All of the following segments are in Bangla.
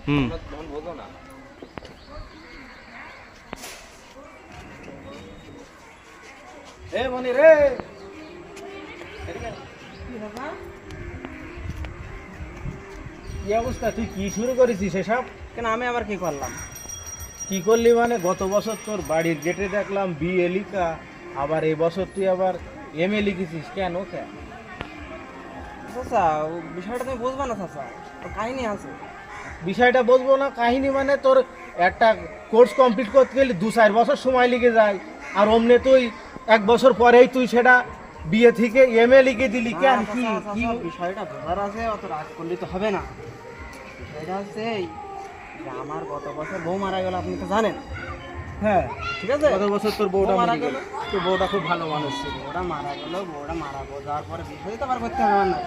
হুম তখন বোঝো না। এ মনি রে, কি অবস্থা? তুই কি শুরু করেছিস এসব? কেন আমি আবার কি করলাম? কি করলি মানে গত বছর তোর বাড়ির গেটে দেখলাম বিএ লিখা, আবার এই বছর তুই আবার এমএ লিখেছিস, কেন কেন? চাচা ও বিষয়টা তুমি বুঝবা না চাচা, ওর কাহিনী আছে। বিষয়টা বুঝবো না কাহিনী মানে? তোর একটা কোর্স কমপ্লিট করতে গেলে 2-4 বছর সময় লেগে যায়, আর অমনে তুই 1 বছর পরেই তুই সেটা বিএ থেকে এমএ লিখে দিলি কেন? না, কি চাচা, কি চাচা, বিষয়টা বোঝার আছে, অত রাগ করলে তো হবে না। বিষয়টা হচ্ছে এই যে আমার গত বছর বউ মারা গেল, আপনি তো জানেন। হ্যাঁ, ঠিক আছে, গত বছর তোর বউটা বউ মারা মরে গেল। গেল। তোর বউটা খুব ভালো মানুষ ছিল। বউটা মারা গেল, বউটা মারা যাওয়ার পরে বিষয় তো আবার করতে হবে আমার না।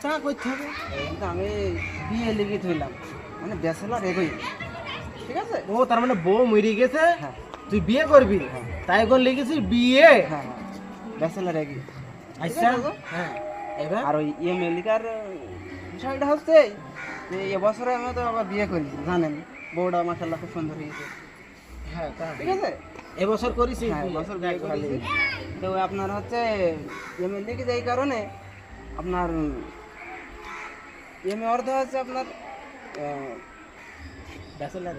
তা করতে হবে। কিন্তু আমি বিয়ে লিখে থইলাম, মানে ব্যাচেলর এগোই। ঠিক আছে, ও তার মানে বউ মরে গেছে, হ্যাঁ তুই বিয়ে করবি? হ্যাঁ। তাই এখন লিখেছিস বিয়ে? হ্যাঁ হ্যাঁ, ব্যাচেলর এগোই। আচ্ছা, আছে তো? হ্যাঁ, এবার আর ওই এমএলিকার বিষয়টা হচ্ছে এই যে এবছরে আমি তো আবার বিয়ে করি, জানেন। বউটা মাশাআল্লাহ খুব সুন্দর হয়েছে। হ্যাঁ, তা ঠিক আছে, এবছর করেছিস হ্যাঁ বিয়ে? এবছর বিয়ে যাক, ভালোই। করেছি। তো আপনার হচ্ছে এমএলএ কি এই কারণে আপনার এমএ অর্ধ হচ্ছে আপনার ব্যাচেলর